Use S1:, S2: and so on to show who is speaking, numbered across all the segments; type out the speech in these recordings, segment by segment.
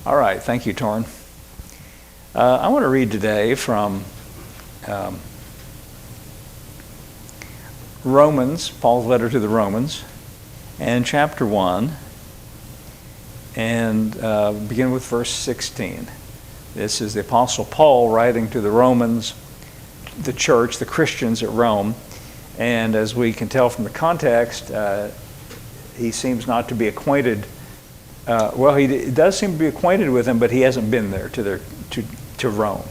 S1: All right, thank you, Torrin. I want to read today from Romans, Paul's letter to the Romans, and chapter 1, and begin with verse 16. This is the Apostle Paul writing to the Romans, the church, the Christians at Rome, and as we can tell from the context, he seems not to be acquainted. He does seem to be acquainted with them, but he hasn't been there to Rome.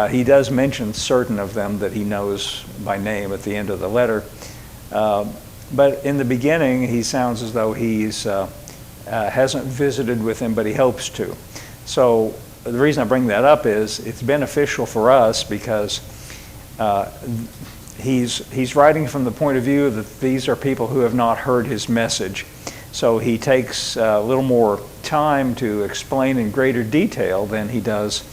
S1: He does mention certain of them that he knows by name at the end of the letter. But in the beginning, he sounds as though he's hasn't visited with them, but he hopes to. So the reason I bring that up is it's beneficial for us because he's writing from the point of view that these are people who have not heard his message. So he takes a little more time to explain in greater detail than he does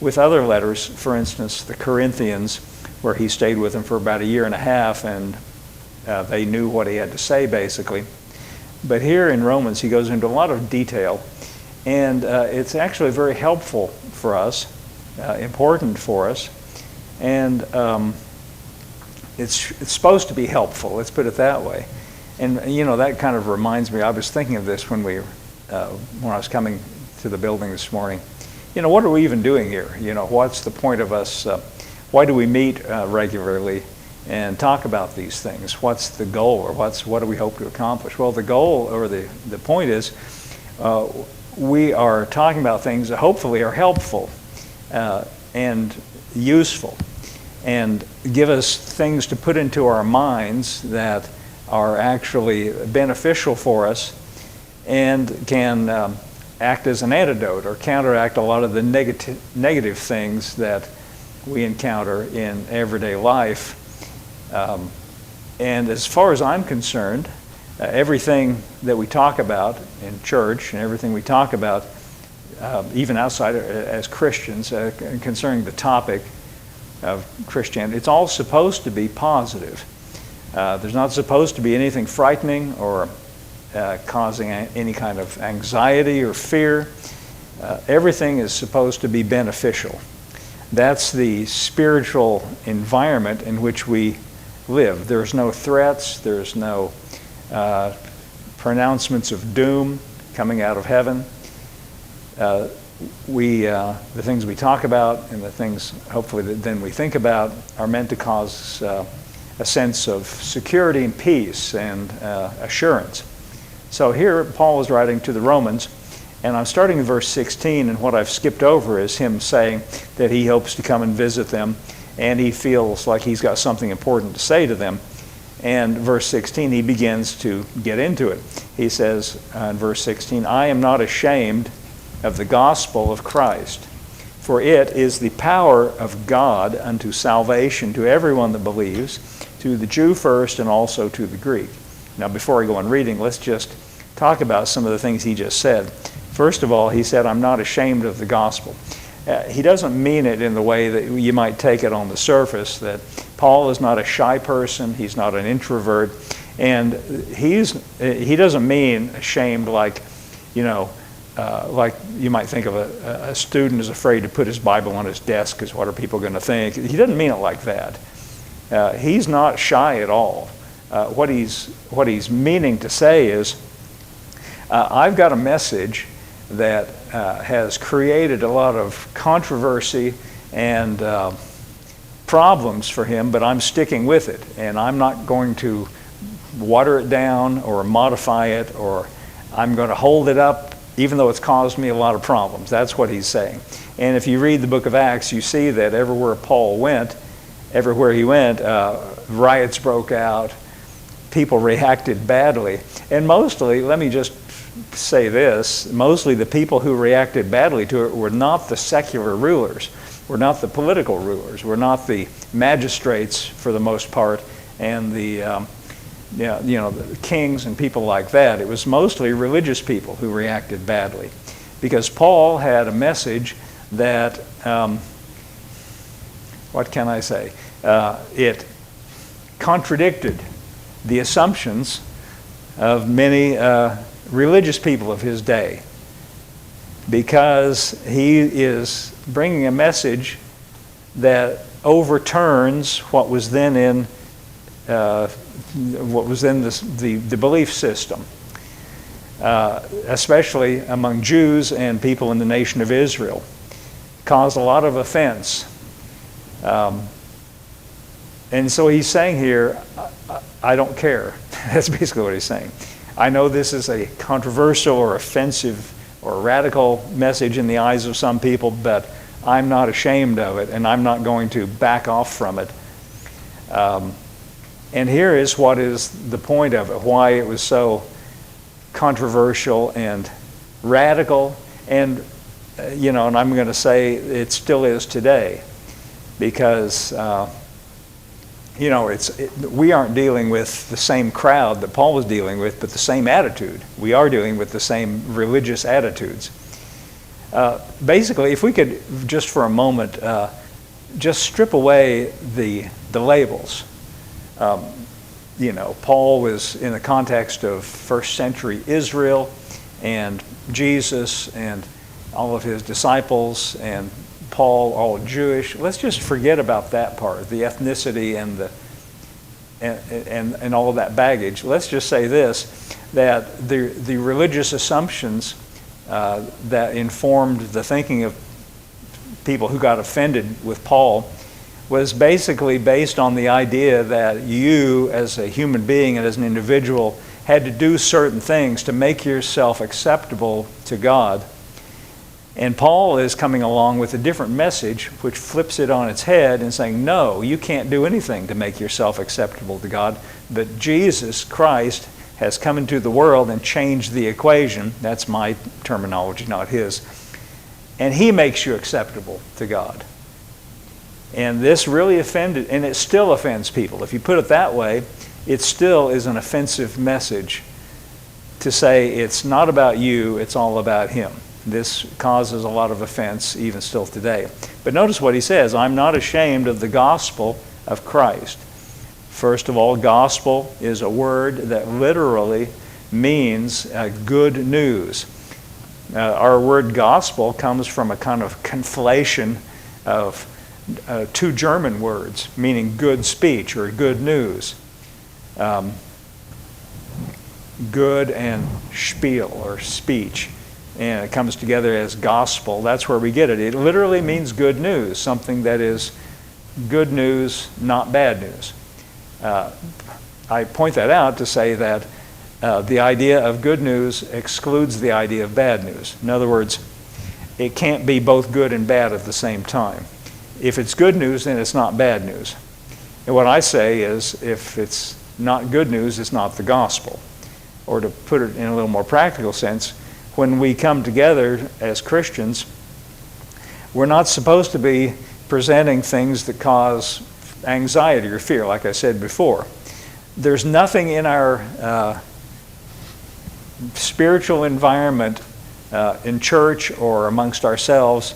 S1: with other letters. For instance, the Corinthians, where he stayed with them for about a year and a half, and they knew what he had to say, basically. But here in Romans, he goes into a lot of detail, and it's actually very helpful for us, important for us, and it's supposed to be helpful, let's put it that way. And you know, that kind of reminds me, I was thinking of this when I was coming to the building this morning. You know, what are we even doing here? You know, what's the point of us? Why do we meet regularly and talk about these things? What's the goal, or what do we hope to accomplish? Well, the goal, or the point is, we are talking about things that hopefully are helpful and useful, and give us things to put into our minds that are actually beneficial for us and can act as an antidote or counteract a lot of the negative things that we encounter in everyday life. And as far as I'm concerned, everything that we talk about in church and everything we talk about, even outside as Christians, concerning the topic of Christianity, it's all supposed to be positive. There's not supposed to be anything frightening or causing any kind of anxiety or fear. Everything is supposed to be beneficial. That's the spiritual environment in which we live. There's no threats, there's no pronouncements of doom coming out of heaven. The things we talk about and the things hopefully that then we think about are meant to cause a sense of security and peace and assurance. So here Paul is writing to the Romans, and I'm starting in verse 16, and what I've skipped over is him saying that he hopes to come and visit them, and he feels like he's got something important to say to them. And verse 16, he begins to get into it. He says in verse 16, "I am not ashamed of the gospel of Christ, for it is the power of God unto salvation to everyone that believes, to the Jew first and also to the Greek." Now before I go on reading, let's just talk about some of the things he just said. First of all, he said, "I'm not ashamed of the gospel." He doesn't mean it in the way that you might take it on the surface, that Paul is not a shy person, he's not an introvert, and he doesn't mean ashamed like, like you might think of a student is afraid to put his Bible on his desk because what are people going to think? He doesn't mean it like that. He's not shy at all. What he's meaning to say is, I've got a message that has created a lot of controversy and problems for him, but I'm sticking with it, and I'm not going to water it down or modify it, or I'm going to hold it up even though it's caused me a lot of problems. That's what he's saying. And if you read the book of Acts, you see that everywhere he went, riots broke out, people reacted badly, and mostly, let me just say this, mostly the people who reacted badly to it were not the secular rulers, were not the political rulers, were not the magistrates for the most part, and the the kings and people like that. It was mostly religious people who reacted badly, because Paul had a message that, what can I say? It contradicted the assumptions of many religious people of his day. because he is bringing a message that overturns what was then in the belief system, especially among Jews and people in the nation of Israel. Caused a lot of offense. And so he's saying here, I don't care. That's basically what he's saying. I know this is a controversial or offensive or radical message in the eyes of some people, but I'm not ashamed of it, and I'm not going to back off from it. And here is what is the point of it, why it was so controversial and radical, and and I'm going to say it still is today, because we aren't dealing with the same crowd that Paul was dealing with, but the same attitude. We are dealing with the same religious attitudes. Basically, if we could just for a moment just strip away the labels. Paul was in the context of first century Israel and Jesus and all of his disciples, and Paul all Jewish. Let's just forget about that part, the ethnicity and all of that baggage. Let's just say this, that the religious assumptions that informed the thinking of people who got offended with Paul was basically based on the idea that you as a human being and as an individual had to do certain things to make yourself acceptable to God. And Paul is coming along with a different message which flips it on its head and saying, no, you can't do anything to make yourself acceptable to God, but Jesus Christ has come into the world and changed the equation. That's my terminology, not his. And he makes you acceptable to God. And this really offended, and it still offends people. If you put it that way, it still is an offensive message to say it's not about you, it's all about him. This causes a lot of offense even still today. But notice what he says, I'm not ashamed of the gospel of Christ. First of all, gospel is a word that literally means good news. Our word gospel comes from a kind of conflation of two German words, meaning good speech or good news. Good and spiel or speech. And it comes together as gospel. That's where we get it. It literally means good news, something that is good news, not bad news. I point that out to say that the idea of good news excludes the idea of bad news. In other words, it can't be both good and bad at the same time. If it's good news, then it's not bad news. And what I say is, if it's not good news, it's not the gospel. Or to put it in a little more practical sense, when we come together as Christians, we're not supposed to be presenting things that cause anxiety or fear, like I said before. There's nothing in our spiritual environment in church or amongst ourselves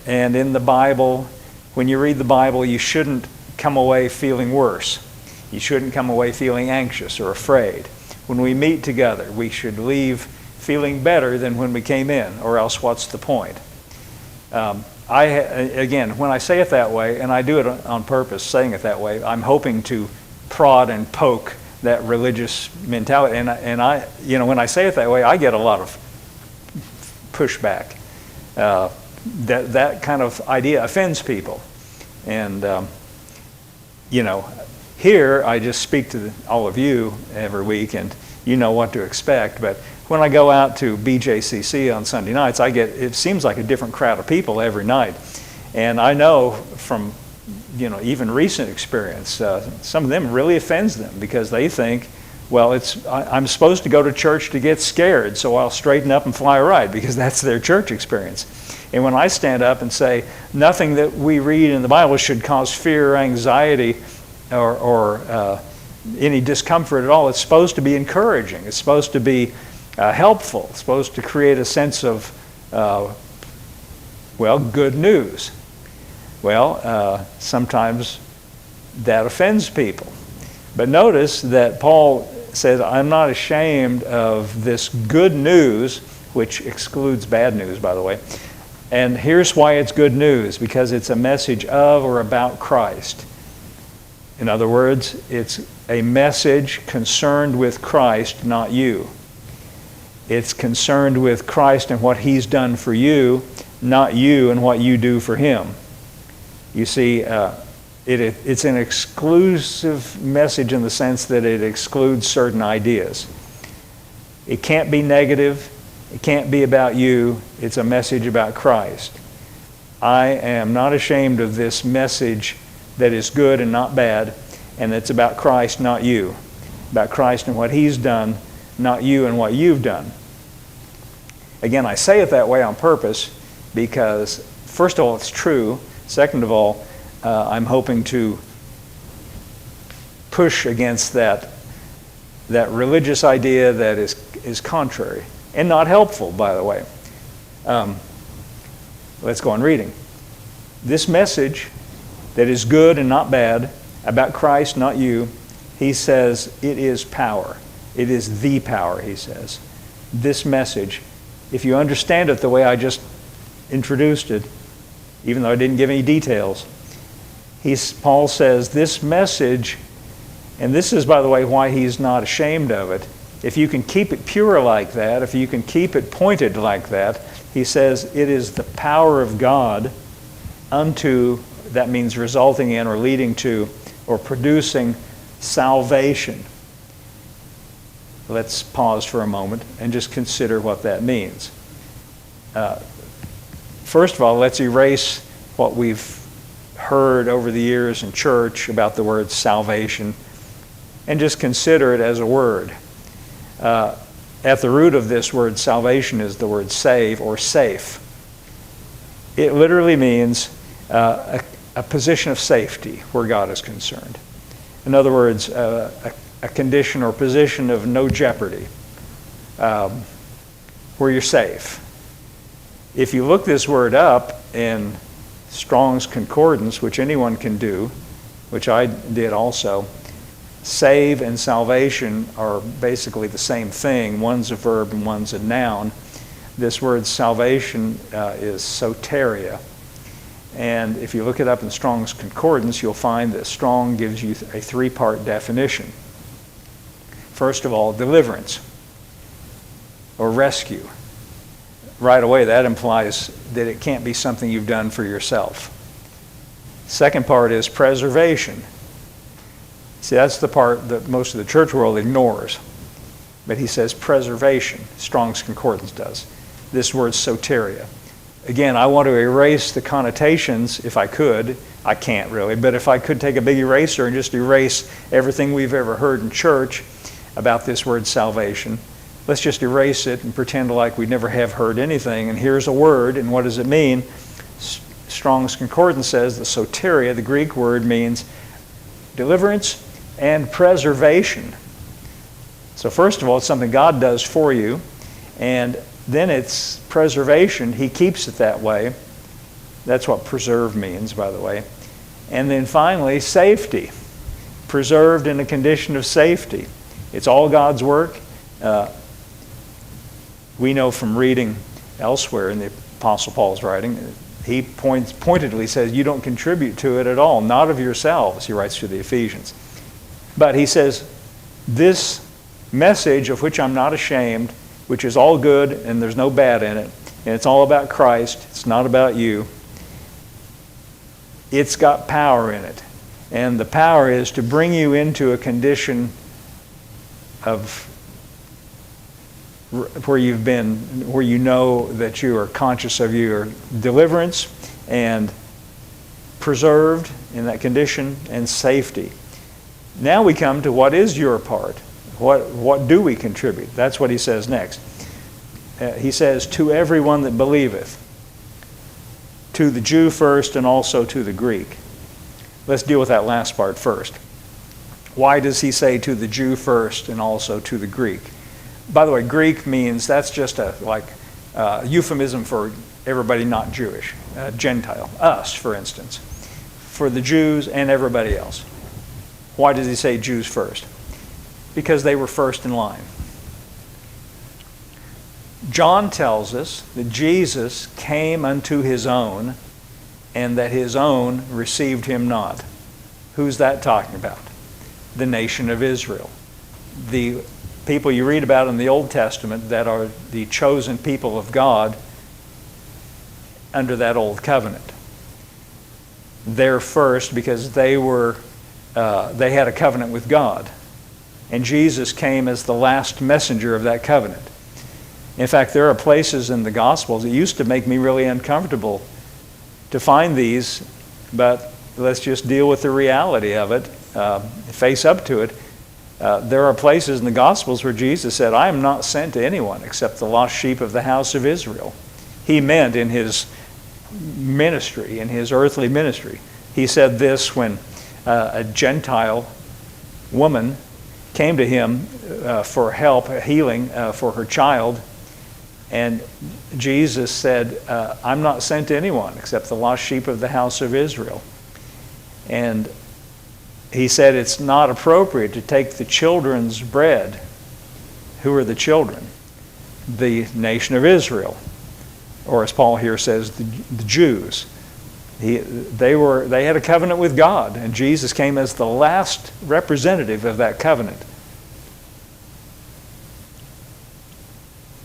S1: and in the Bible. When you read the Bible, you shouldn't come away feeling worse. You shouldn't come away feeling anxious or afraid. When we meet together, we should leave feeling better than when we came in, or else what's the point? Again, when I say it that way, and I do it on purpose, saying it that way, I'm hoping to prod and poke that religious mentality. And I, when I say it that way, I get a lot of pushback. That kind of idea offends people. And, here I just speak to all of you every week, and you know what to expect. But when I go out to BJCC on Sunday nights, it seems like a different crowd of people every night. And I know from, even recent experience, some of them really offends them because they think, well, I'm supposed to go to church to get scared, so I'll straighten up and fly right, because that's their church experience. And when I stand up and say, nothing that we read in the Bible should cause fear or anxiety or any discomfort at all, it's supposed to be encouraging. It's supposed to be helpful. It's supposed to create a sense of, good news. Well, sometimes that offends people. But notice that Paul says, I'm not ashamed of this good news which excludes bad news, by the way. And here's why it's good news, because it's a message of or about Christ. In other words, it's a message concerned with Christ, not you. It's concerned with Christ and what He's done for you, not you and what you do for Him. You see, it's an exclusive message in the sense that it excludes certain ideas. It can't be negative. It can't be about you. It's a message about Christ. I am not ashamed of this message that is good and not bad, and it's about Christ, not you. About Christ and what He's done, not you and what you've done. Again, I say it that way on purpose because, first of all, it's true. Second of all, I'm hoping to push against that religious idea that is contrary and not helpful, by the way. Let's go on reading. This message that is good and not bad, about Christ, not you, he says it is power. It is the power, he says. This message, if you understand it the way I just introduced it, even though I didn't give any details, Paul says this message, and this is, by the way, why he's not ashamed of it. If you can keep it pure like that, if you can keep it pointed like that, he says it is the power of God unto, that means resulting in or leading to or producing salvation. Let's pause for a moment and just consider what that means. First of all, let's erase what we've heard over the years in church about the word salvation and just consider it as a word. At the root of this word salvation is the word save or safe. It literally means a position of safety where God is concerned. In other words, a condition or position of no jeopardy, where you're safe. If you look this word up in Strong's Concordance, which anyone can do, which I did also, save and salvation are basically the same thing. One's a verb and one's a noun. This word salvation is soteria. And if you look it up in Strong's Concordance, you'll find that Strong gives you a three-part definition. First of all, deliverance or rescue. Right away, that implies that it can't be something you've done for yourself. Second part is preservation. See, that's the part that most of the church world ignores. But he says preservation. Strong's Concordance does. This word soteria. Again, I want to erase the connotations if I could. I can't really, but if I could take a big eraser and just erase everything we've ever heard in church about this word salvation, let's just erase it and pretend like we never have heard anything. And here's a word, and what does it mean? Strong's Concordance says the soteria, the Greek word, means deliverance and preservation. So first of all, it's something God does for you, and then it's preservation. He keeps it that way. That's what preserve means, by the way. And then finally, safety. Preserved in a condition of safety. It's all God's work. We know from reading elsewhere in the Apostle Paul's writing, he pointedly says you don't contribute to it at all, not of yourselves, he writes to the Ephesians. But he says, this message of which I'm not ashamed, which is all good and there's no bad in it, and it's all about Christ, it's not about you, it's got power in it. And the power is to bring you into a condition of where you've been, where you know that you are conscious of your deliverance and preserved in that condition and safety. Now we come to what is your part. What do we contribute? That's what he says next. He says, to everyone that believeth, to the Jew first and also to the Greek. Let's deal with that last part first. Why does he say to the Jew first and also to the Greek? By the way, Greek means, that's just a euphemism for everybody not Jewish, Gentile, us, for instance, for the Jews and everybody else. Why does he say Jews first? Because they were first in line. John tells us that Jesus came unto his own, and that his own received him not. Who's that talking about? The nation of Israel. The people you read about in the Old Testament that are the chosen people of God under that old covenant. They're first because they had a covenant with God. And Jesus came as the last messenger of that covenant. In fact, there are places in the Gospels, it used to make me really uncomfortable to find these, but let's just deal with the reality of it, face up to it. There are places in the Gospels where Jesus said, I am not sent to anyone except the lost sheep of the house of Israel. He meant in his ministry, in his earthly ministry. He said this when a Gentile woman came to him for help, healing for her child. And Jesus said, I'm not sent to anyone except the lost sheep of the house of Israel. And he said it's not appropriate to take the children's bread. Who are the children? The nation of Israel. Or as Paul here says, the Jews. They had a covenant with God, and Jesus came as the last representative of that covenant.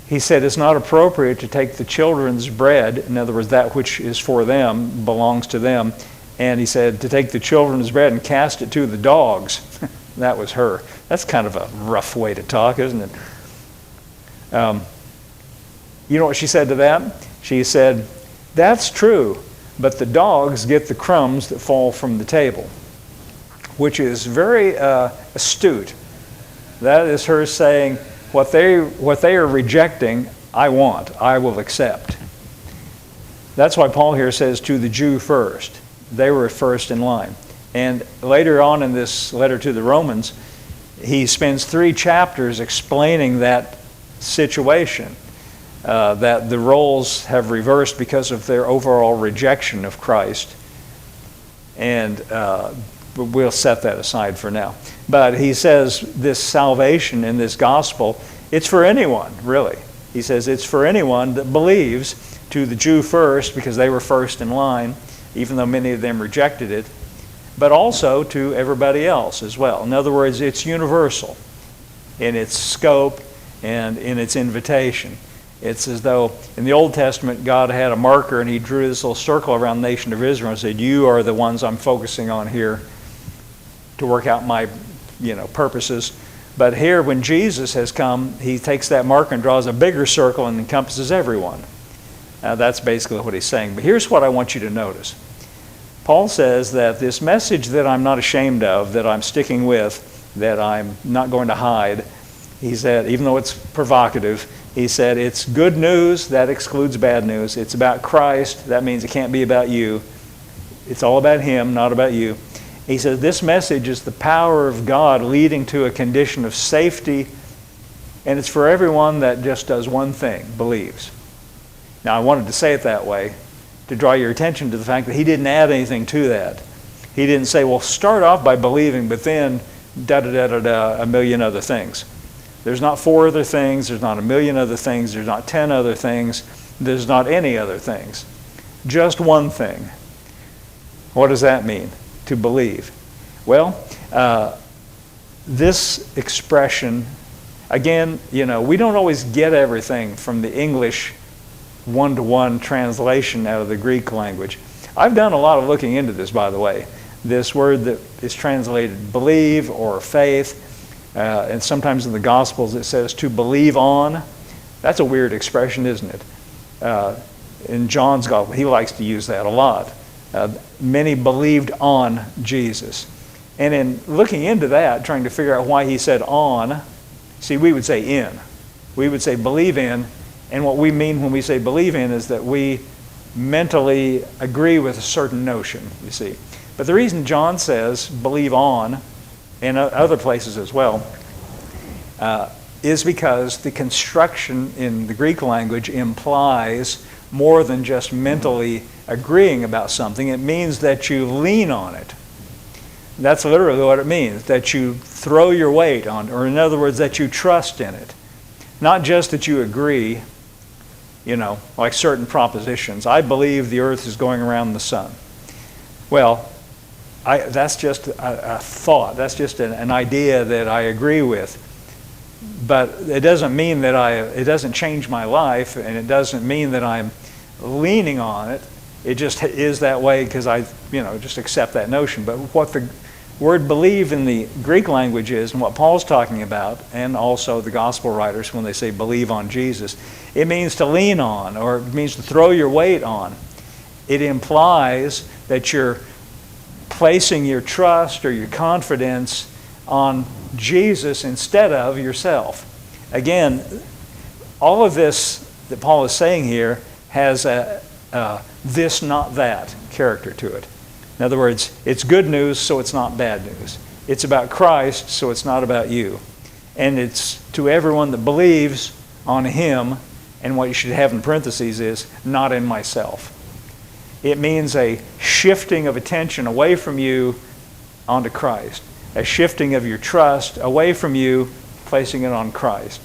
S1: He said it's not appropriate to take the children's bread, in other words, that which is for them, belongs to them, and he said to take the children's bread and cast it to the dogs. That was her. That's kind of a rough way to talk, isn't it? You know what she said to that? She said, that's true, but the dogs get the crumbs that fall from the table, which is very astute. That is her saying, what they are rejecting, I will accept. That's why Paul here says to the Jew first. They were first in line. And later on in this letter to the Romans, he spends 3 chapters explaining that situation, that the roles have reversed because of their overall rejection of Christ. And we'll set that aside for now. But he says this salvation in this gospel, it's for anyone, really. He says it's for anyone that believes, to the Jew first, because they were first in line, even though many of them rejected it, but also to everybody else as well. In other words, it's universal in its scope and in its invitation. It's as though in the Old Testament, God had a marker and he drew this little circle around the nation of Israel and said, you are the ones I'm focusing on here to work out my purposes. But here, when Jesus has come, he takes that marker and draws a bigger circle and encompasses everyone. That's basically what he's saying. But here's what I want you to notice. Paul says that this message that I'm not ashamed of, that I'm sticking with, that I'm not going to hide, he said, even though it's provocative, he said it's good news, that excludes bad news. It's about Christ, that means it can't be about you. It's all about him, not about you. He says this message is the power of God leading to a condition of safety, and it's for everyone that just does one thing, believes. Now, I wanted to say it that way to draw your attention to the fact that he didn't add anything to that. He didn't say, well, start off by believing, but then da-da-da-da-da, a million other things. There's not 4 other things, there's not a million other things, there's not 10 other things, there's not any other things. Just one thing. What does that mean? To believe. Well, this expression, again, we don't always get everything from the English one-to-one translation out of the Greek language. I've done a lot of looking into this, by the way. This word that is translated believe or faith, and sometimes in the Gospels it says to believe on. That's a weird expression, isn't it? In John's Gospel, he likes to use that a lot. Many believed on Jesus. And in looking into that, trying to figure out why he said on, see, we would say in. We would say believe in, and what we mean when we say believe in is that we mentally agree with a certain notion, you see. But the reason John says believe on, and other places as well, is because the construction in the Greek language implies more than just mentally agreeing about something. It means that you lean on it. That's literally what it means, that you throw your weight on, or in other words, that you trust in it. Not just that you agree, like certain propositions. I believe the earth is going around the sun. Well, that's just a thought. That's just an idea that I agree with. But it doesn't mean that it doesn't change my life, and it doesn't mean that I'm leaning on it. It just is that way because I, just accept that notion. But what the word believe in the Greek language is, and what Paul's talking about, and also the gospel writers when they say believe on Jesus, it means to lean on, or it means to throw your weight on. It implies that you're placing your trust or your confidence on Jesus instead of yourself. Again, all of this that Paul is saying here has a this, not that character to it. In other words, it's good news, so it's not bad news. It's about Christ, so it's not about you. And it's to everyone that believes on Him, and what you should have in parentheses is, not in myself. It means a shifting of attention away from you onto Christ. A shifting of your trust away from you, placing it on Christ.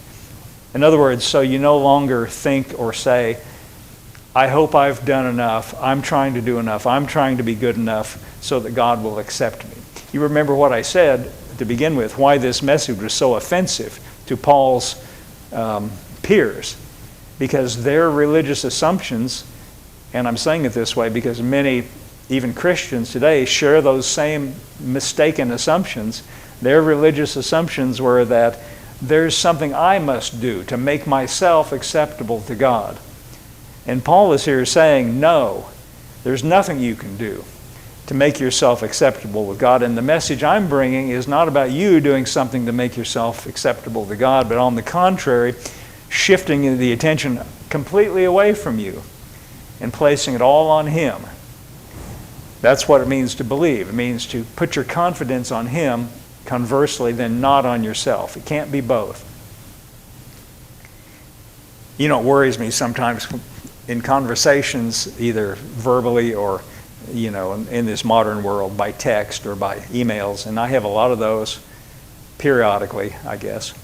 S1: In other words, so you no longer think or say, I hope I've done enough, I'm trying to do enough, I'm trying to be good enough so that God will accept me. You remember what I said to begin with, why this message was so offensive to Paul's peers. Because their religious assumptions, and I'm saying it this way because many, even Christians today, share those same mistaken assumptions. Their religious assumptions were that there's something I must do to make myself acceptable to God. And Paul is here saying, no, there's nothing you can do to make yourself acceptable with God. And the message I'm bringing is not about you doing something to make yourself acceptable to God, but on the contrary, shifting the attention completely away from you and placing it all on Him. That's what it means to believe. It means to put your confidence on Him, conversely, then not on yourself. It can't be both. It worries me sometimes in conversations, either verbally or, in this modern world, by text or by emails, and I have a lot of those periodically, I guess.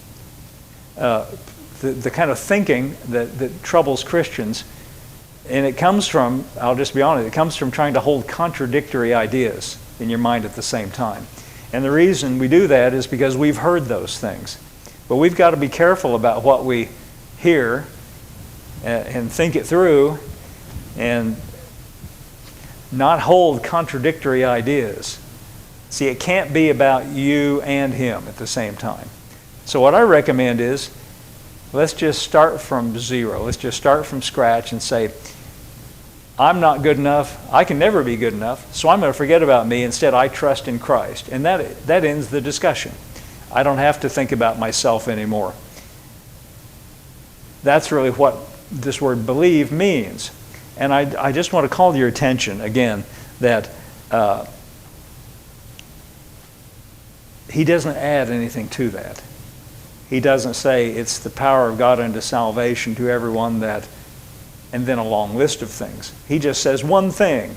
S1: The kind of thinking that troubles Christians, and it comes from, I'll just be honest, it comes from trying to hold contradictory ideas in your mind at the same time. And the reason we do that is because we've heard those things. But we've got to be careful about what we hear and think it through and not hold contradictory ideas. See, it can't be about you and Him at the same time. So what I recommend is, let's just start from zero. Let's just start from scratch and say, I'm not good enough. I can never be good enough, so I'm going to forget about me. Instead, I trust in Christ. And that ends the discussion. I don't have to think about myself anymore. That's really what this word believe means. And I just want to call your attention again that he doesn't add anything to that. He doesn't say it's the power of God unto salvation to everyone that, and then a long list of things. He just says one thing.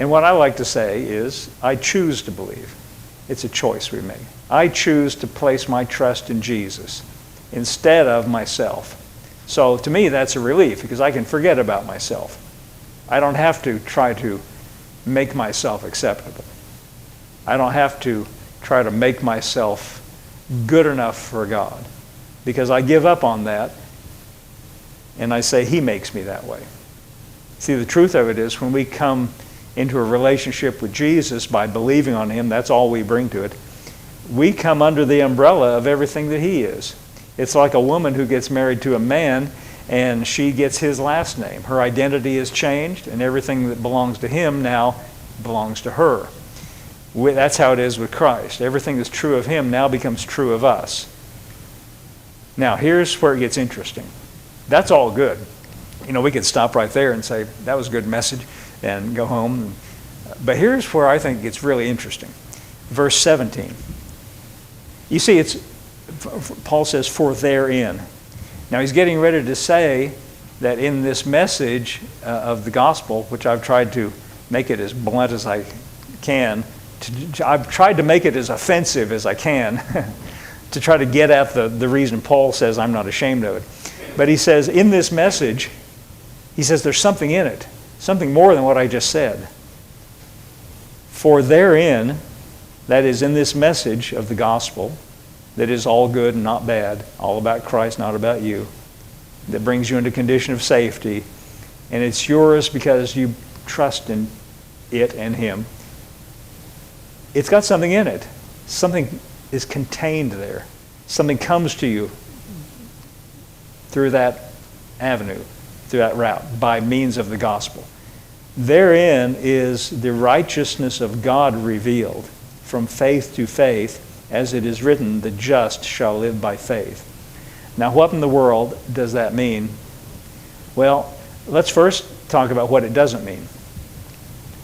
S1: And what I like to say is, I choose to believe. It's a choice we make. I choose to place my trust in Jesus instead of myself. So to me, that's a relief because I can forget about myself. I don't have to try to make myself acceptable. I don't have to try to make myself good enough for God because I give up on that and I say He makes me that way. See, the truth of it is when we come into a relationship with Jesus by believing on Him, that's all we bring to it, we come under the umbrella of everything that He is. It's like a woman who gets married to a man and she gets his last name. Her identity is changed and everything that belongs to him now belongs to her. That's how it is with Christ. Everything that's true of Him now becomes true of us. Now, here's where it gets interesting. That's all good. We could stop right there and say, that was a good message, and go home. But here's where I think it gets really interesting. Verse 17. You see, Paul says, for therein. Now, he's getting ready to say that in this message of the gospel, which I've tried to make it as blunt as I can, I've tried to make it as offensive as I can to try to get at the reason Paul says I'm not ashamed of it. But he says, in this message, he says there's something in it, something more than what I just said. For therein, that is in this message of the gospel, that is all good and not bad, all about Christ, not about you, that brings you into a condition of safety, and it's yours because you trust in it and Him. It's got something in it. Something is contained there. Something comes to you through that avenue, through that route, by means of the gospel. Therein is the righteousness of God revealed from faith to faith, as it is written, the just shall live by faith. Now, what in the world does that mean? Well, let's first talk about what it doesn't mean.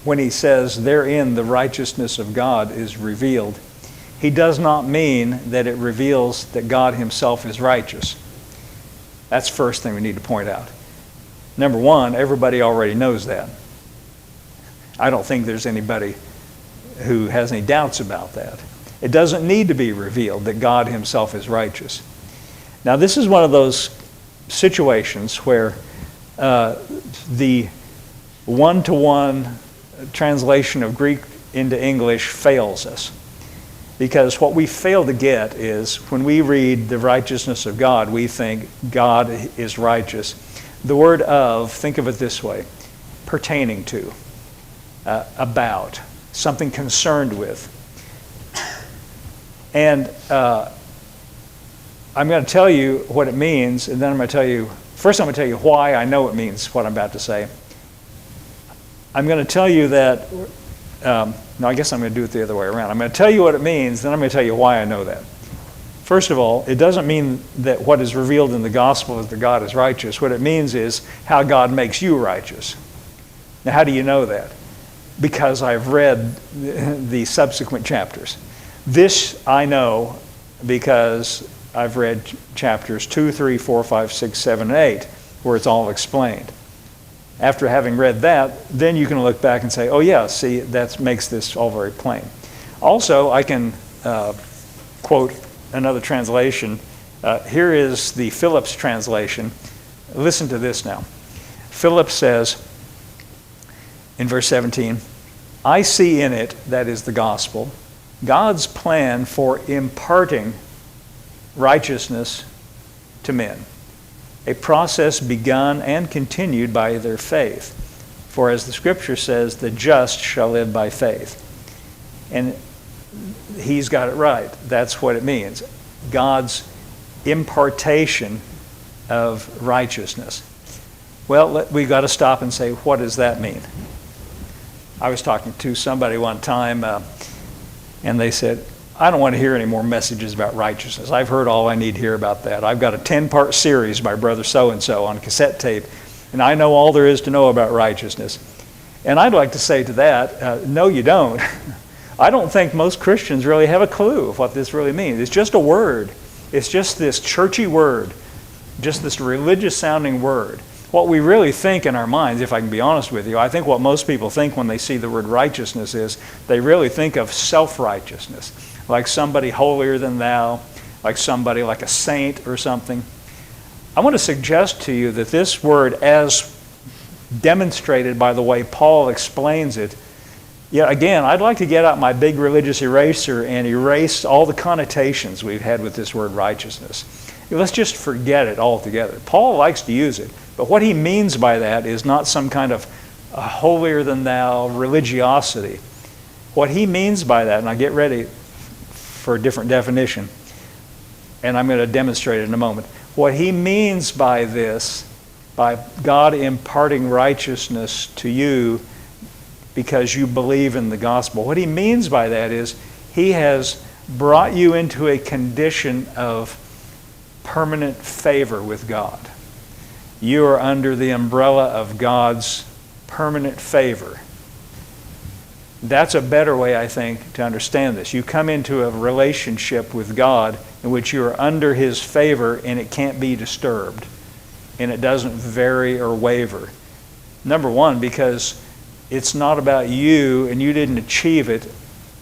S1: When he says, therein the righteousness of God is revealed, he does not mean that it reveals that God Himself is righteous. That's the first thing we need to point out. Number one, everybody already knows that. I don't think there's anybody who has any doubts about that. It doesn't need to be revealed that God Himself is righteous. Now, this is one of those situations where the one-to-one translation of Greek into English fails us. Because what we fail to get is when we read the righteousness of God, we think God is righteous. The word of, think of it this way, pertaining to, about, something concerned with. And I'm going to tell you what it means, and then I'm going to tell you, first I'm going to tell you why I know it means what I'm about to say. I'm going to tell you that, no, I guess I'm going to do it the other way around. I'm going to tell you what it means, then I'm going to tell you why I know that. First of all, it doesn't mean that what is revealed in the gospel is that God is righteous. What it means is how God makes you righteous. Now, how do you know that? Because I've read the subsequent chapters. This I know because I've read chapters 2, 3, 4, 5, 6, 7, and 8, where it's all explained. After having read that, then you can look back and say, oh yeah, see, that makes this all very plain. Also, I can quote another translation. Here is the Phillips translation. Listen to this now. Phillips says in verse 17, I see in it, that is the gospel, God's plan for imparting righteousness to men, a process begun and continued by their faith. For as the scripture says, the just shall live by faith. And he's got it right. That's what it means. God's impartation of righteousness. Well, we've got to stop and say, what does that mean? I was talking to somebody one time, and they said, I don't want to hear any more messages about righteousness. I've heard all I need to hear about that. I've got a 10-part series by Brother So-and-so on cassette tape, and I know all there is to know about righteousness. And I'd like to say to that, no, you don't. I don't think most Christians really have a clue of what this really means. It's just a word. It's just this churchy word, just this religious-sounding word. What we really think in our minds, if I can be honest with you, I think what most people think when they see the word righteousness is they really think of self-righteousness, like somebody holier than thou, like somebody like a saint or something. I want to suggest to you that this word, as demonstrated by the way Paul explains it, again, I'd like to get out my big religious eraser and erase all the connotations we've had with this word righteousness. Let's just forget it altogether. Paul likes to use it, but what he means by that is not some kind of holier-than-thou religiosity. What he means by that, and I get ready for a different definition, and I'm going to demonstrate it in a moment. What he means by this, by God imparting righteousness to you because you believe in the gospel, what he means by that is he has brought you into a condition of permanent favor with God. You are under the umbrella of God's permanent favor. That's a better way, I think, to understand this. You come into a relationship with God in which you are under His favor and it can't be disturbed and it doesn't vary or waver. Number one, because it's not about you and you didn't achieve it.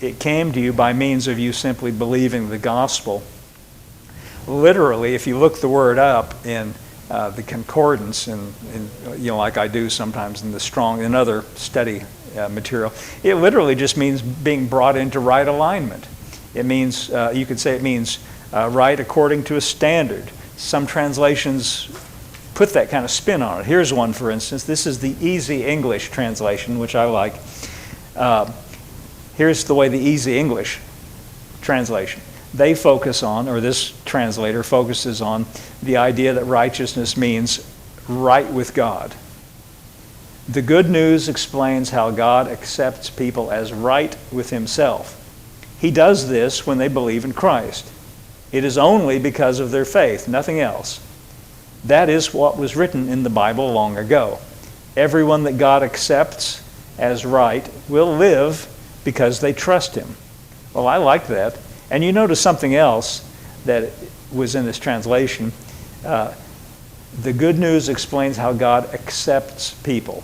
S1: It came to you by means of you simply believing the gospel. Literally, if you look the word up in the concordance, and like I do sometimes in the Strong and other study material, it literally just means being brought into right alignment. It means, you could say it means right according to a standard. Some translations put that kind of spin on it. Here's one, for instance. This is the Easy English translation, which I like. Here's the way the Easy English translation. They focus on, or this translator focuses on, the idea that righteousness means right with God. The good news explains how God accepts people as right with Himself. He does this when they believe in Christ. It is only because of their faith, nothing else. That is what was written in the Bible long ago. Everyone that God accepts as right will live because they trust Him. Well, I like that. And you notice something else that was in this translation. The good news explains how God accepts people.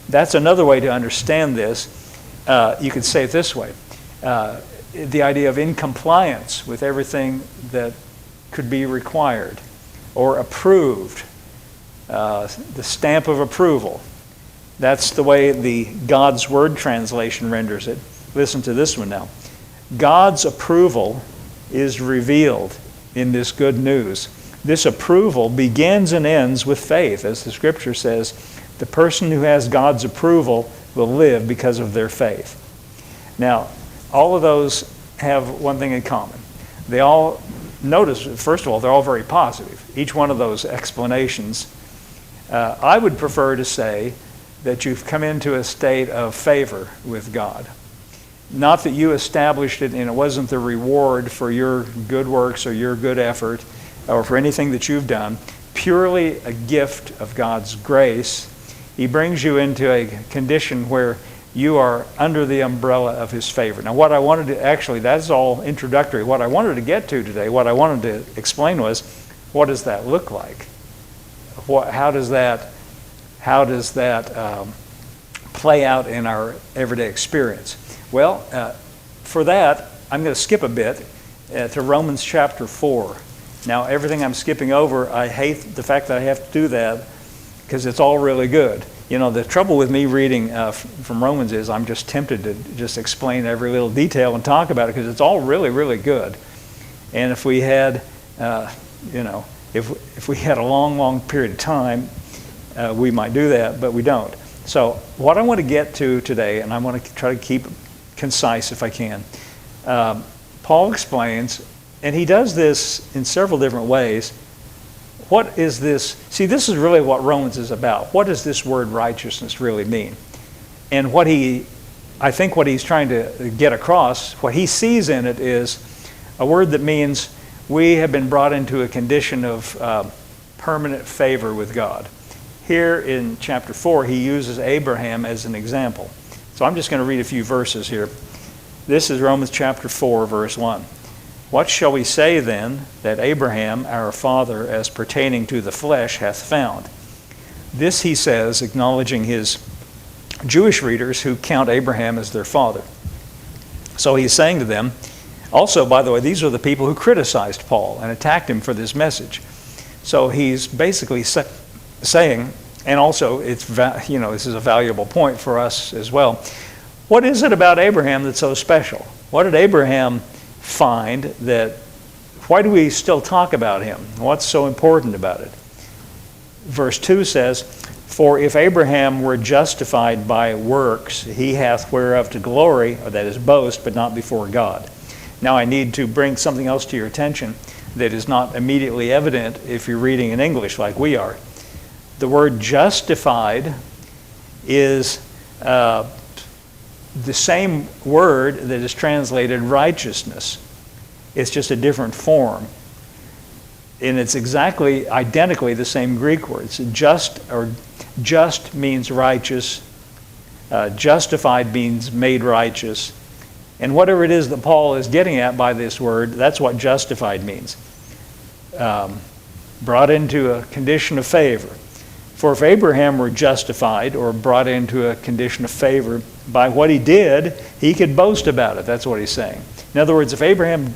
S1: That's another way to understand this. You could say it this way. The idea of in compliance with everything that could be required or approved. The stamp of approval. That's the way the God's Word translation renders it. Listen to this one now. God's approval is revealed in this good news. This approval begins and ends with faith. As the Scripture says, the person who has God's approval will live because of their faith. Now, all of those have one thing in common. They all, notice, first of all, they're all very positive. Each one of those explanations. I would prefer to say that you've come into a state of favor with God. Not that you established it and it wasn't the reward for your good works or your good effort or for anything that you've done. Purely a gift of God's grace. He brings you into a condition where you are under the umbrella of His favor. Now what I wanted to, actually that's all introductory. What I wanted to get to today, what I wanted to explain was, what does that look like? How does that play out in our everyday experience? Well, for that, I'm going to skip a bit to Romans chapter 4. Now, everything I'm skipping over, I hate the fact that I have to do that because it's all really good. You know, the trouble with me reading from Romans is I'm just tempted to just explain every little detail and talk about it because it's all really, really good. And if we had, if we had a long, long period of time, we might do that, but we don't. So what I want to get to today, and I want to try to keep concise if I can. Paul explains, and he does this in several different ways. What is this? See, this is really what Romans is about. What does this word righteousness really mean? And I think what he's trying to get across, what he sees in it is a word that means we have been brought into a condition of permanent favor with God. Here in chapter 4, he uses Abraham as an example. So I'm just going to read a few verses here. This is Romans chapter 4, verse 1. What shall we say then that Abraham, our father, as pertaining to the flesh, hath found? This he says, acknowledging his Jewish readers who count Abraham as their father. So he's saying to them, also, by the way, these are the people who criticized Paul and attacked him for this message. So he's basically saying, and also this is a valuable point for us as well. What is it about Abraham that's so special? What did Abraham find that, why do we still talk about him? What's so important about it? Verse 2 says, for if Abraham were justified by works, he hath whereof to glory, or that is boast, but not before God. Now I need to bring something else to your attention that is not immediately evident if you're reading in English like we are. The word justified is the same word that is translated righteousness. It's just a different form. And it's exactly, identically the same Greek words. Just means righteous. Justified means made righteous. And whatever it is that Paul is getting at by this word, that's what justified means. Brought into a condition of favor. For if Abraham were justified or brought into a condition of favor by what he did, he could boast about it. That's what he's saying. In other words, if Abraham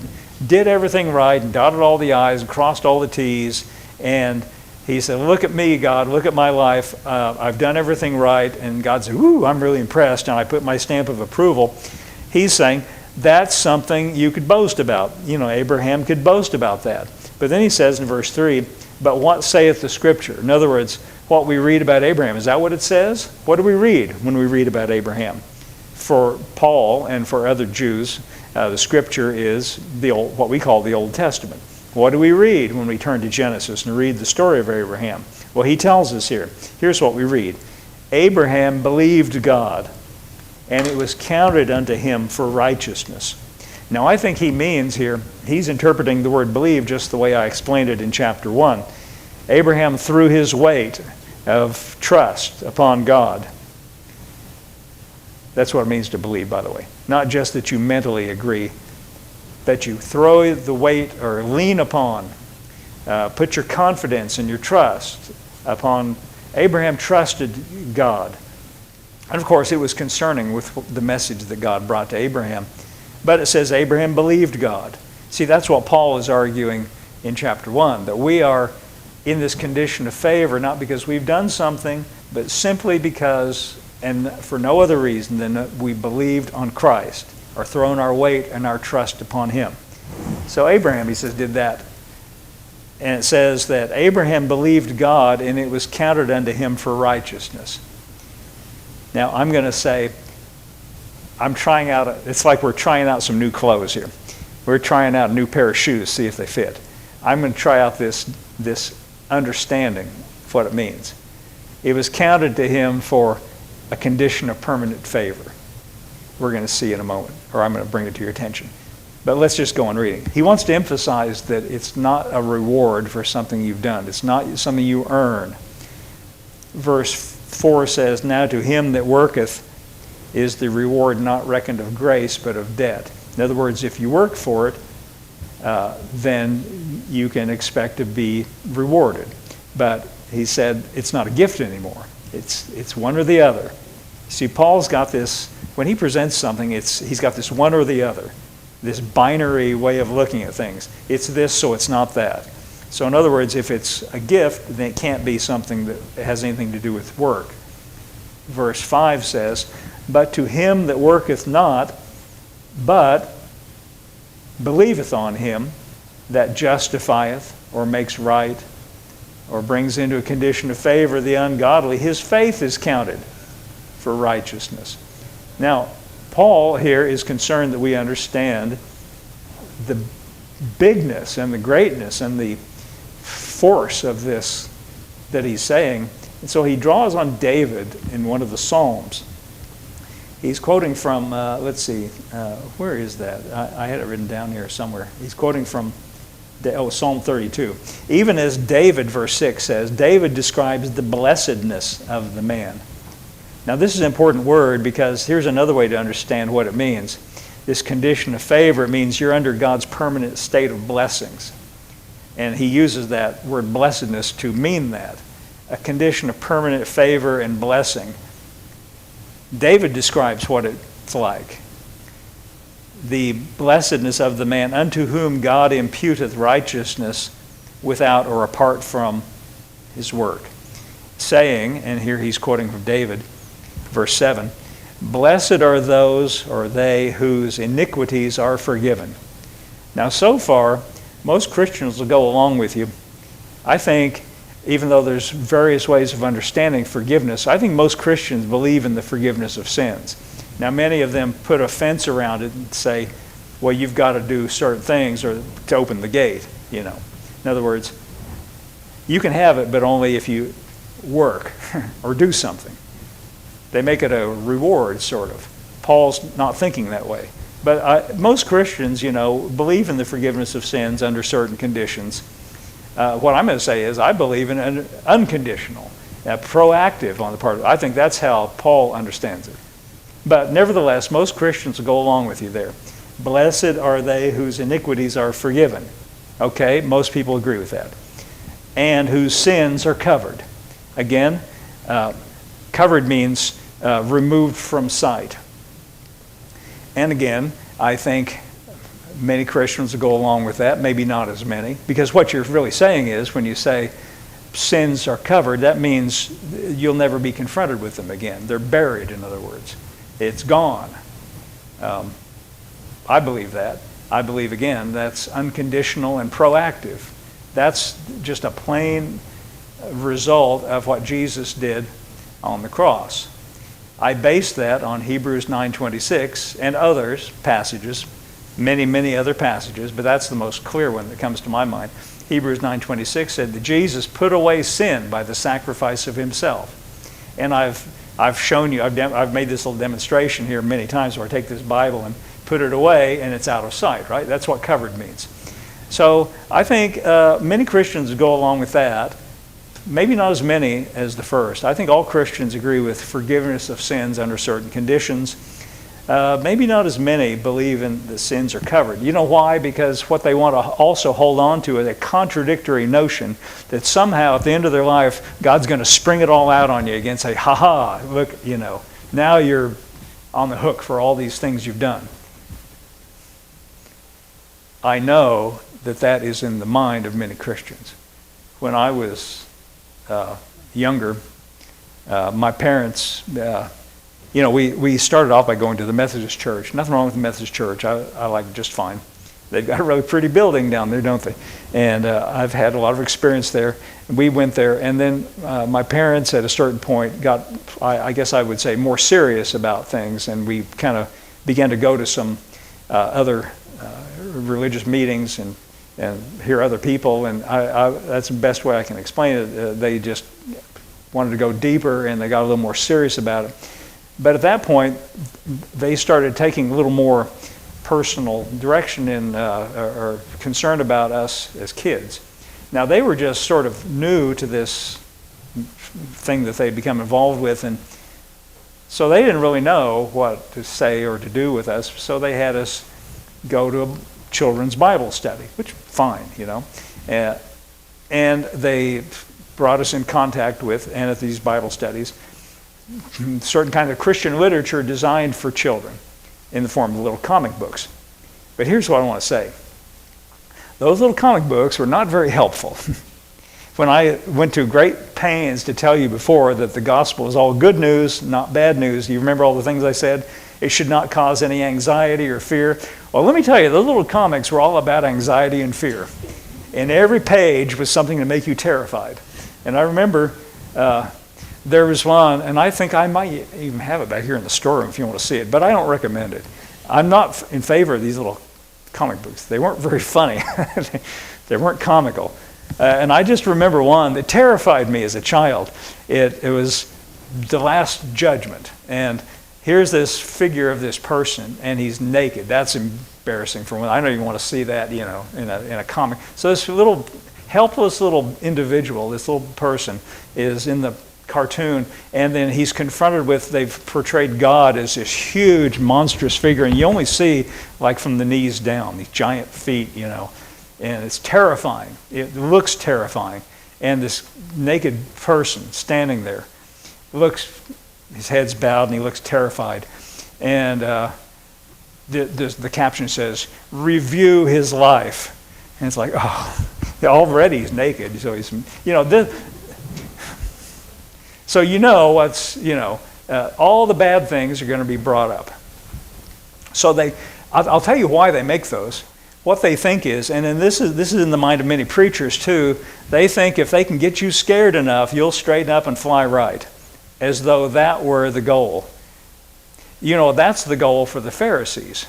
S1: did everything right and dotted all the I's and crossed all the T's and He said, look at me, God, look at my life. I've done everything right. And God said, ooh, I'm really impressed. And I put my stamp of approval. He's saying, that's something you could boast about. You know, Abraham could boast about that. But then he says in verse 3, but what saith the Scripture? In other words, what we read about Abraham. Is that what it says? What do we read when we read about Abraham? For Paul and for other Jews, the Scripture is what we call the Old Testament. What do we read when we turn to Genesis and read the story of Abraham? Well, he tells us here. Here's what we read. Abraham believed God, and it was counted unto him for righteousness. Now, I think he means here, he's interpreting the word believe just the way I explained it in chapter 1. Abraham threw his weight of trust upon God. That's what it means to believe, by the way. Not just that you mentally agree, that you throw the weight or lean upon, put your confidence and your trust upon. Abraham trusted God. And of course, it was concerning with the message that God brought to Abraham. But it says Abraham believed God. See, that's what Paul is arguing in chapter 1, that we are in this condition of favor, not because we've done something, but simply because, and for no other reason than that we believed on Christ, or thrown our weight and our trust upon Him. So Abraham, he says, did that. And it says that Abraham believed God, and it was counted unto him for righteousness. Now, I'm going to say, it's like we're trying out some new clothes here. We're trying out a new pair of shoes, see if they fit. I'm going to try out this understanding of what it means. It was counted to him for a condition of permanent favor. We're going to see in a moment, or I'm going to bring it to your attention. But let's just go on reading. He wants to emphasize that it's not a reward for something you've done. It's not something you earn. Verse 4 says, now to him that worketh is the reward not reckoned of grace, but of debt. In other words, if you work for it, then you can expect to be rewarded. But he said it's not a gift anymore. It's one or the other. See, Paul's got this, when he presents something, he's got this one or the other, this binary way of looking at things. It's this, so it's not that. So in other words, if it's a gift, then it can't be something that has anything to do with work. Verse 5 says, but to him that worketh not, but believeth on him that justifieth or makes right or brings into a condition of favor the ungodly, his faith is counted for righteousness. Now, Paul here is concerned that we understand the bigness and the greatness and the force of this that he's saying. And so he draws on David in one of the Psalms. He's quoting from, where is that? I had it written down here somewhere. He's quoting from Psalm 32. Even as David, verse 6 says, David describes the blessedness of the man. Now this is an important word because here's another way to understand what it means. This condition of favor means you're under God's permanent state of blessings. And he uses that word blessedness to mean that. A condition of permanent favor and blessing. David describes what it's like. The blessedness of the man unto whom God imputeth righteousness without or apart from his work. Saying, and here he's quoting from David, verse 7, blessed are those or they whose iniquities are forgiven. Now so far, most Christians will go along with you. I think, even though there's various ways of understanding forgiveness, I think most Christians believe in the forgiveness of sins. Now many of them put a fence around it and say, well, you've got to do certain things or to open the gate, you know. In other words, you can have it, but only if you work or do something. They make it a reward, sort of. Paul's not thinking that way. But most Christians, you know, believe in the forgiveness of sins under certain conditions. What I'm going to say is I believe in an unconditional, proactive on the part of it. I think that's how Paul understands it. But nevertheless, most Christians will go along with you there. Blessed are they whose iniquities are forgiven. Okay, most people agree with that. And whose sins are covered. Again, covered means removed from sight. And again, I think many Christians will go along with that, maybe not as many. Because what you're really saying is when you say sins are covered, that means you'll never be confronted with them again. They're buried, in other words. It's gone. I believe that. I believe, again, that's unconditional and proactive. That's just a plain result of what Jesus did on the cross. I base that on Hebrews 9:26 and others passages, many other passages, but that's the most clear one that comes to my mind. Hebrews 9:26 said that Jesus put away sin by the sacrifice of himself. And I've shown you, I've made this little demonstration here many times where I take this Bible and put it away and it's out of sight, right? That's what covered means. So I think many Christians go along with that. Maybe not as many as the first. I think all Christians agree with forgiveness of sins under certain conditions. Maybe not as many believe in the sins are covered. You know why? Because what they want to also hold on to is a contradictory notion that somehow at the end of their life, God's going to spring it all out on you again and say, ha, look, now you're on the hook for all these things you've done. I know that is in the mind of many Christians. When I was younger, my parents, we started off by going to the Methodist church. Nothing wrong with the Methodist church. I like it just fine. They've got a really pretty building down there, don't they? And I've had a lot of experience there. We went there, and then my parents at a certain point got, I guess I would say, more serious about things, and we kind of began to go to some other religious meetings and hear other people, and that's the best way I can explain it. They just wanted to go deeper, and they got a little more serious about it. But at that point, they started taking a little more personal direction in, or concerned about us as kids. Now, they were just sort of new to this thing that they'd become involved with, and so they didn't really know what to say or to do with us, so they had us go to a children's Bible study, which fine, and they brought us in contact with, and at these Bible studies, certain kind of Christian literature designed for children in the form of little comic books. But here's what I want to say. Those little comic books were not very helpful. When I went to great pains to tell you before that the gospel is all good news, not bad news, do you remember all the things I said? It should not cause any anxiety or fear. Well, let me tell you, those little comics were all about anxiety and fear. And every page was something to make you terrified. And I remember there was one, and I think I might even have it back here in the storeroom if you want to see it, but I don't recommend it. I'm not in favor of these little comic books. They weren't very funny. They weren't comical. And I just remember one that terrified me as a child. It was The Last Judgment. And here's this figure of this person, and he's naked. That's embarrassing for me. I don't even want to see that, in a comic. So this little helpless little individual, this little person, is in the cartoon, and then he's confronted with, they've portrayed God as this huge, monstrous figure, and you only see, like, from the knees down, these giant feet, and it's terrifying. It looks terrifying. And this naked person standing there his head's bowed, and he looks terrified. And the caption says, "Review his life." And it's like, oh, already he's naked. So he's, so what's, all the bad things are going to be brought up. So I'll tell you why they make those. What they think is, and then this is in the mind of many preachers too, they think if they can get you scared enough, you'll straighten up and fly right, as though that were the goal. That's the goal for the Pharisees.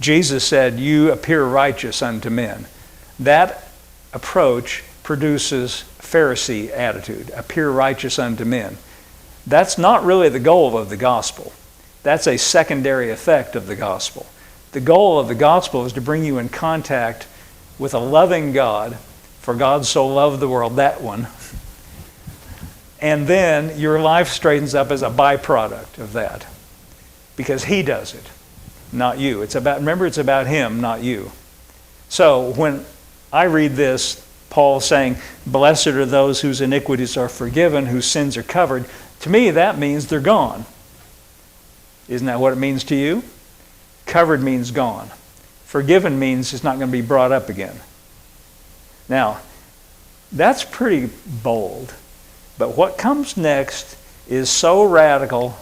S1: Jesus said, "You appear righteous unto men." That approach produces Pharisee attitude, appear righteous unto men. That's not really the goal of the gospel. That's a secondary effect of the gospel. The goal of the gospel is to bring you in contact with a loving God, for God so loved the world, that one. And then your life straightens up as a byproduct of that, because He does it, not you. Remember, it's about Him, not you. So when I read this, Paul saying, "Blessed are those whose iniquities are forgiven, whose sins are covered," to me that means they're gone. Isn't that what it means to you? Covered means gone. Forgiven means it's not going to be brought up again. Now, That's pretty bold. But what comes next is so radical.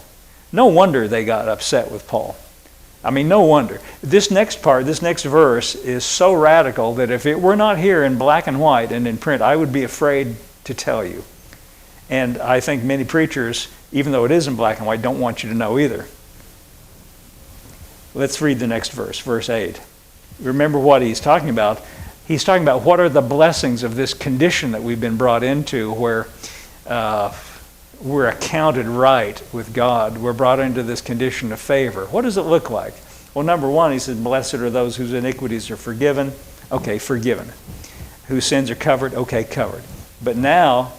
S1: No wonder they got upset with Paul. I mean, no wonder. This next part, this next verse is so radical that if it were not here in black and white and in print, I would be afraid to tell you. And I think many preachers, even though it is in black and white, don't want you to know either. Let's read the next verse, verse 8. Remember what he's talking about. He's talking about what are the blessings of this condition that we've been brought into where we're accounted right with God. We're brought into this condition of favor. What does it look like? Well, number one, he says, blessed are those whose iniquities are forgiven. Okay, forgiven. Whose sins are covered. Okay, covered. But now,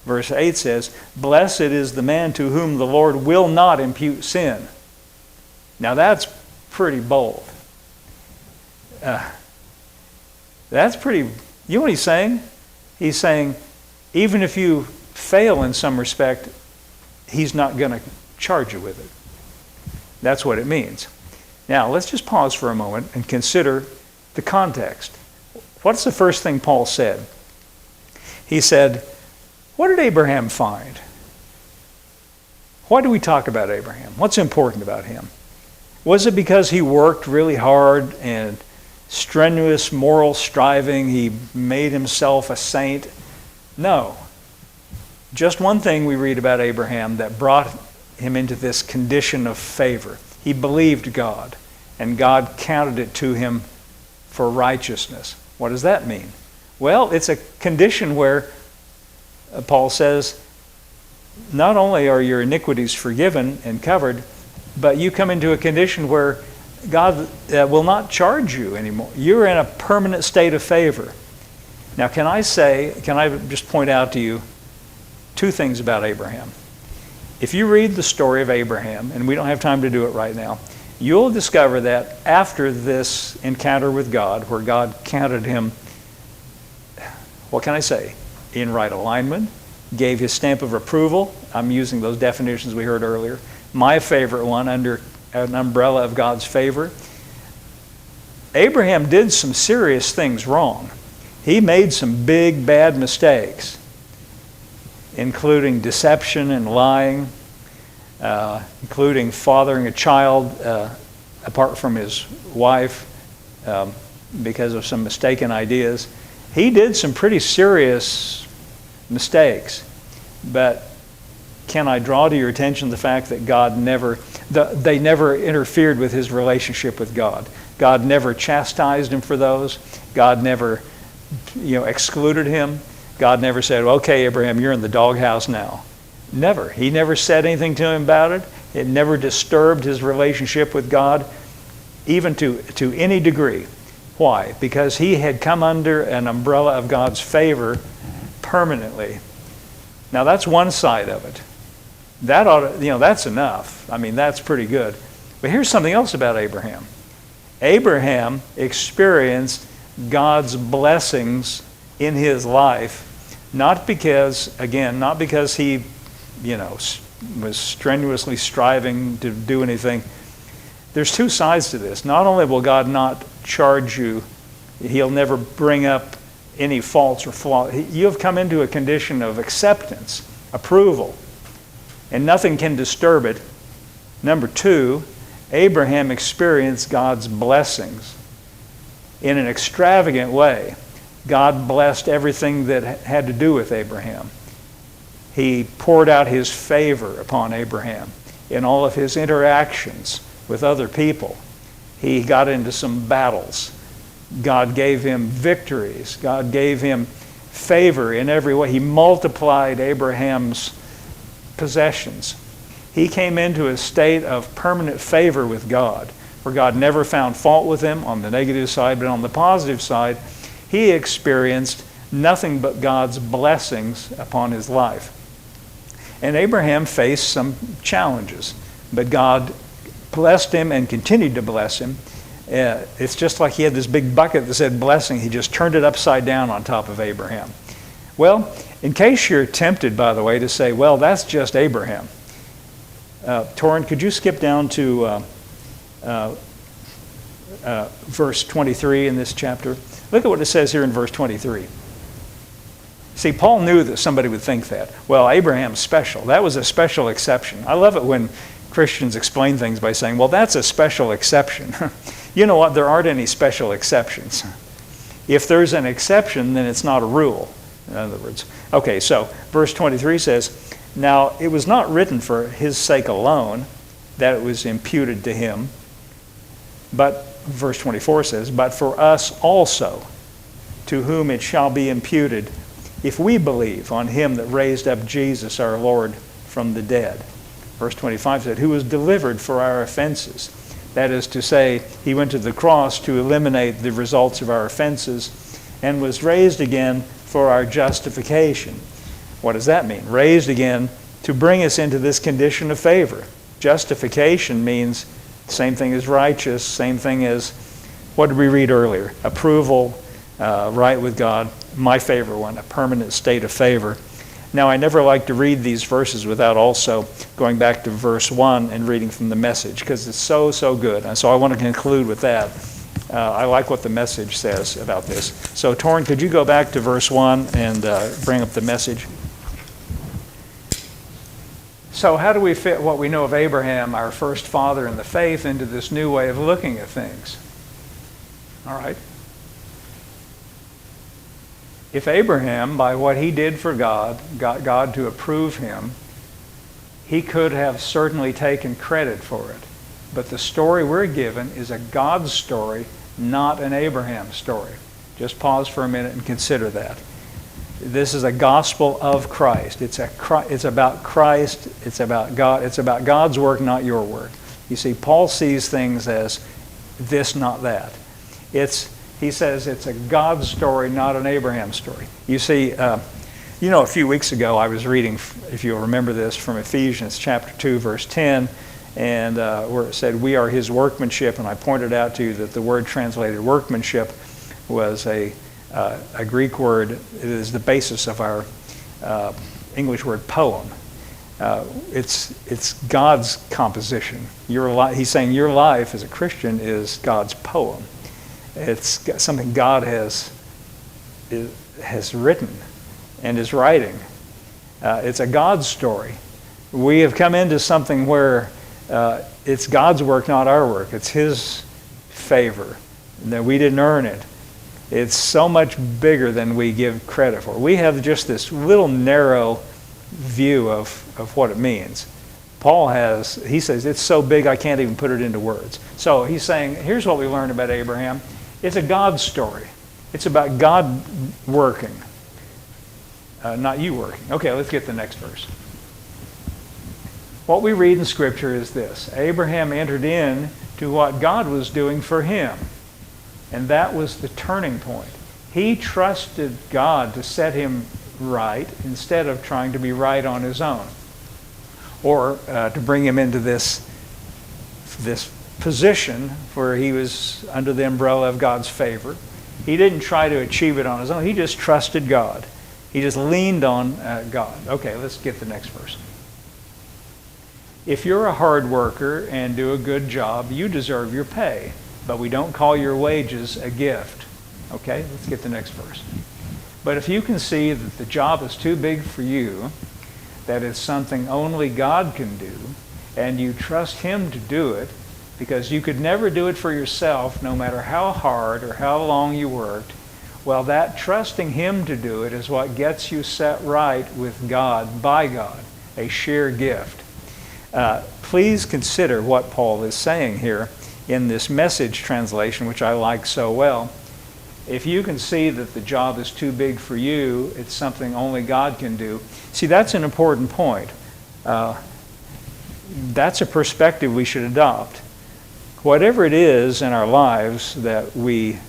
S1: verse 8 says, blessed is the man to whom the Lord will not impute sin. Now that's pretty bold. That's pretty, you know what he's saying? He's saying, even if you fail in some respect, he's not going to charge you with it. That's what it means. Now, let's just pause for a moment and consider the context. What's the first thing Paul said? He said, what did Abraham find? Why do we talk about Abraham? What's important about him? Was it because he worked really hard and strenuous moral striving, he made himself a saint? No. Just one thing we read about Abraham that brought him into this condition of favor. He believed God, and God counted it to him for righteousness. What does that mean? Well, it's a condition where Paul says, not only are your iniquities forgiven and covered, but you come into a condition where God will not charge you anymore. You're in a permanent state of favor. Now, can I just point out to you two things about Abraham? If you read the story of Abraham, and we don't have time to do it right now, you'll discover that after this encounter with God, where God counted him, what can I say, in right alignment, gave his stamp of approval. I'm using those definitions we heard earlier. My favorite one, under an umbrella of God's favor. Abraham did some serious things wrong. He made some big, bad mistakes, including deception and lying, including fathering a child apart from his wife because of some mistaken ideas. He did some pretty serious mistakes, but can I draw to your attention the fact that they never interfered with his relationship with God. God never chastised him for those. God never, excluded him. God never said, okay, Abraham, you're in the doghouse now. Never. He never said anything to him about it. It never disturbed his relationship with God, even to any degree. Why? Because he had come under an umbrella of God's favor permanently. Now that's one side of it. That that's enough. I mean, that's pretty good. But here's something else about Abraham. Abraham experienced God's blessings in his life, not because he, was strenuously striving to do anything. There's two sides to this. Not only will God not charge you, he'll never bring up any faults or flaws. You have come into a condition of acceptance, approval, and nothing can disturb it. Number two, Abraham experienced God's blessings in an extravagant way. God blessed everything that had to do with Abraham. He poured out his favor upon Abraham in all of his interactions with other people. He got into some battles. God gave him victories. God gave him favor in every way. He multiplied Abraham's possessions. He came into a state of permanent favor with God, where God never found fault with him on the negative side, but on the positive side, he experienced nothing but God's blessings upon his life. And Abraham faced some challenges, but God blessed him and continued to bless him. It's just like he had this big bucket that said blessing. He just turned it upside down on top of Abraham. Well, in case you're tempted, by the way, to say, well, that's just Abraham. Torrin, could you skip down to verse 23 in this chapter? Look at what it says here in verse 23. See, Paul knew that somebody would think that. Well, Abraham's special. That was a special exception. I love it when Christians explain things by saying, well, that's a special exception. You know what? There aren't any special exceptions. If there's an exception, then it's not a rule, in other words. Okay, so verse 23 says, now it was not written for his sake alone that it was imputed to him, but, verse 24 says, but for us also, to whom it shall be imputed, if we believe on him that raised up Jesus our Lord from the dead. Verse 25 said, who was delivered for our offenses. That is to say, he went to the cross to eliminate the results of our offenses and was raised again for our justification. What does that mean? Raised again to bring us into this condition of favor. Justification means same thing as righteous, same thing as, what did we read earlier? Approval, right with God, my favorite one, a permanent state of favor. Now, I never like to read these verses without also going back to verse 1 and reading from the Message, because it's so, so good. And so I want to conclude with that. I like what the Message says about this. So, Torrin, could you go back to verse 1 and bring up the Message? So how do we fit what we know of Abraham, our first father in the faith, into this new way of looking at things? All right. If Abraham, by what he did for God, got God to approve him, he could have certainly taken credit for it. But the story we're given is a God story, not an Abraham story. Just pause for a minute and consider that. This is a gospel of Christ. It's about Christ. It's about God. It's about God's work, not your work. You see, Paul sees things as this, not that. He says it's a God story, not an Abraham story. You see, a few weeks ago I was reading, if you'll remember this, from Ephesians chapter 2, verse 10, and where it said, we are his workmanship, and I pointed out to you that the word translated workmanship was a Greek word. It is the basis of our English word poem. It's God's composition. He's saying your life as a Christian is God's poem. It's something God has written and is writing. It's a God story. We have come into something where it's God's work, not our work. It's his favor. That we didn't earn it. It's so much bigger than we give credit for. We have just this little narrow view of what it means. Paul he says, it's so big I can't even put it into words. So he's saying, here's what we learned about Abraham. It's a God story. It's about God working, not you working. Okay, let's get the next verse. What we read in Scripture is this. Abraham entered in to what God was doing for him. And that was the turning point. He trusted God to set him right instead of trying to be right on his own. Or to bring him into this position where he was under the umbrella of God's favor. He didn't try to achieve it on his own. He just trusted God. He just leaned on God. Okay, let's get the next verse. If you're a hard worker and do a good job, you deserve your pay. But we don't call your wages a gift. Okay, let's get the next verse. But if you can see that the job is too big for you, that it's something only God can do, and you trust him to do it, because you could never do it for yourself, no matter how hard or how long you worked, well, that trusting him to do it is what gets you set right with God, by God, a sheer gift. Please consider what Paul is saying here in this Message translation, which I like so well. If you can see that the job is too big for you, it's something only God can do. See, that's an important point. That's a perspective we should adopt. Whatever it is in our lives that we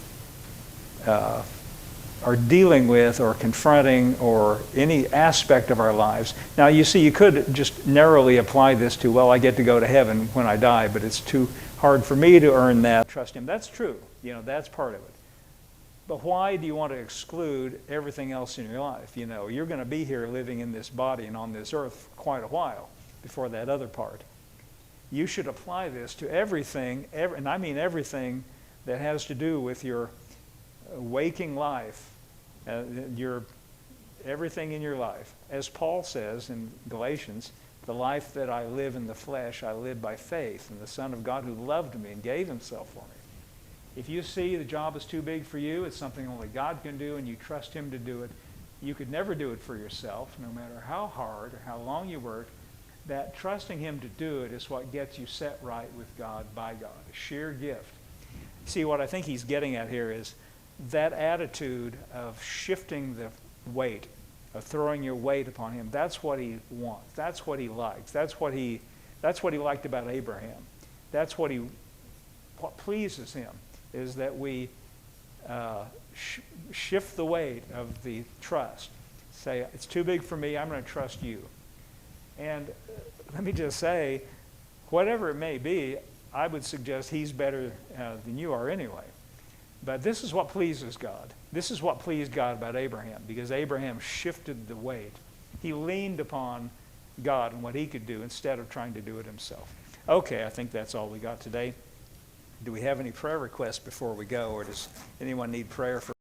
S1: are dealing with or confronting, or any aspect of our lives. Now, you see, you could just narrowly apply this to, well, I get to go to heaven when I die, but it's too hard for me to earn that. Trust him. That's true. That's part of it. But why do you want to exclude everything else in your life? You're going to be here living in this body and on this earth for quite a while before that other part. You should apply this to everything, and I mean everything that has to do with your waking life, your everything in your life. As Paul says in Galatians, the life that I live in the flesh, I live by faith in the Son of God who loved me and gave himself for me. If you see the job is too big for you, it's something only God can do, and you trust him to do it, you could never do it for yourself, no matter how hard or how long you work. That trusting him to do it is what gets you set right with God by God, a sheer gift. See, what I think he's getting at here is that attitude of shifting the weight, of throwing your weight upon him. That's what he wants. That's what he likes. That's what he liked about Abraham. That's what pleases him, is that we shift the weight of the trust. Say, it's too big for me, I'm going to trust you. And let me just say, whatever it may be, I would suggest he's better than you are anyway. But this is what pleases God. This is what pleased God about Abraham, because Abraham shifted the weight. He leaned upon God and what he could do instead of trying to do it himself. Okay, I think that's all we got today. Do we have any prayer requests before we go, or does anyone need prayer for